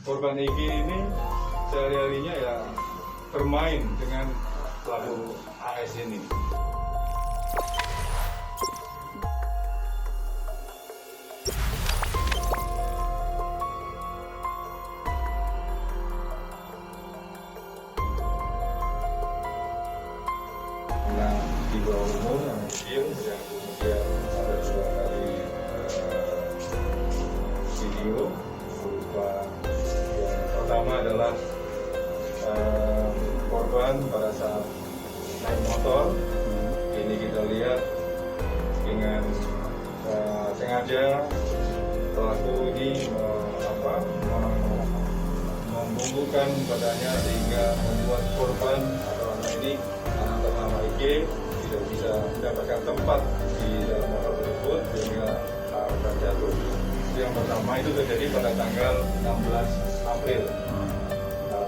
korban Egy ini sehari-harinya ya bermain dengan pelaku AS ini. Yang di bawah umur yang kecil, yang kemudian ada 2 kali video berupa yang pertama adalah korban pada saat naik motor. Ini kita lihat dengan sengaja pelaku ini membungkukkan badannya sehingga membuat korban atau anak ini, anak bernama Egy, tidak bisa mendapatkan tempat di dalam motor tersebut sehingga terjatuh. Yang pertama itu terjadi pada tanggal 16 April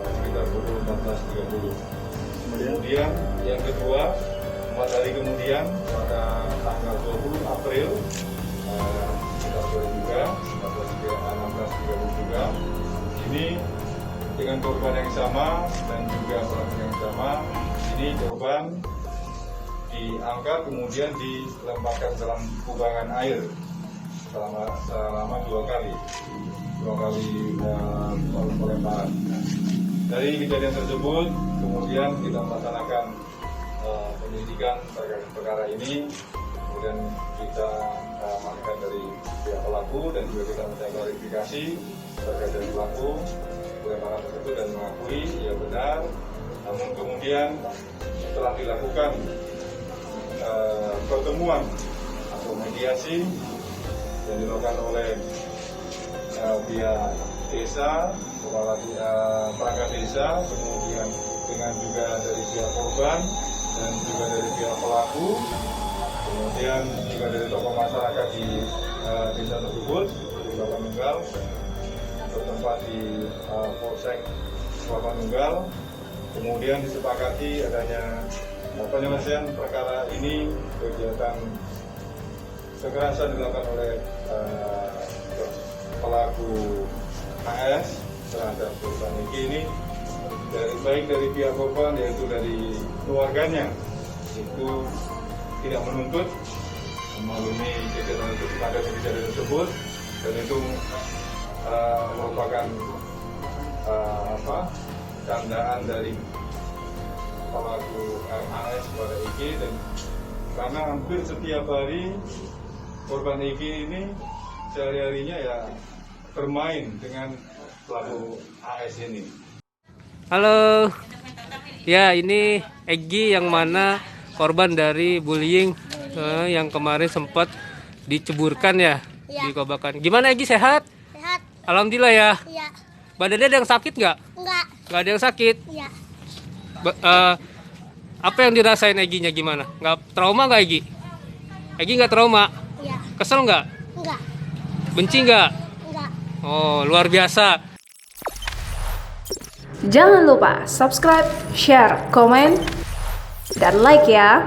sekitar pukul 14.30. Kemudian yang kedua, 4 hari kemudian pada tanggal 20 April sekitar sore juga 16.30 juga, ini dengan korban yang sama dan juga pelaku yang sama. Ini korban diangkat kemudian dilemparkan dalam kubangan air selama 2 kali pelemparan. Dari kejadian tersebut kemudian kita melaksanakan penyelidikan terkait perkara ini, kemudian kita amankan dari pihak pelaku dan juga kita minta klarifikasi terkait dari pelaku pelemparan tersebut dan mengakui ya benar. Namun kemudian setelah dilakukan pertemuan atau mediasi yang dilakukan oleh pihak desa, kepala perangkat desa, kemudian dengan juga dari pihak korban dan juga dari pihak pelaku, kemudian juga dari tokoh masyarakat di desa tersebut, di Bapak Nunggal, bertempat di Polsek Bapak Nunggal. Kemudian disepakati adanya penyelesaian perkara ini, kegiatan kekerasan dilakukan oleh pelaku AS terhadap korban Egy ini, baik dari pihak korban yaitu dari keluarganya, itu tidak menuntut memaklumi kejadian tersebut, dan itu merupakan candaan dari pelaku AS kepada Egy, dan karena hampir setiap hari korban Egy ini sehari-harinya ya bermain dengan pelaku AS ini. Halo, ya ini Egy yang mana korban dari bullying yang kemarin sempat diceburkan ya, dikobakan. Gimana Egy, sehat? Sehat. Alhamdulillah ya. Iya. Badannya ada yang sakit nggak? Enggak. Nggak ada yang sakit. Iya. Apa yang dirasain Egy-nya gimana? Nggak trauma nggak Egy? Egy nggak trauma? Iya. Kesel nggak? Enggak. Benci nggak? Enggak. Oh, luar biasa. Jangan lupa subscribe, share, komen, dan like ya.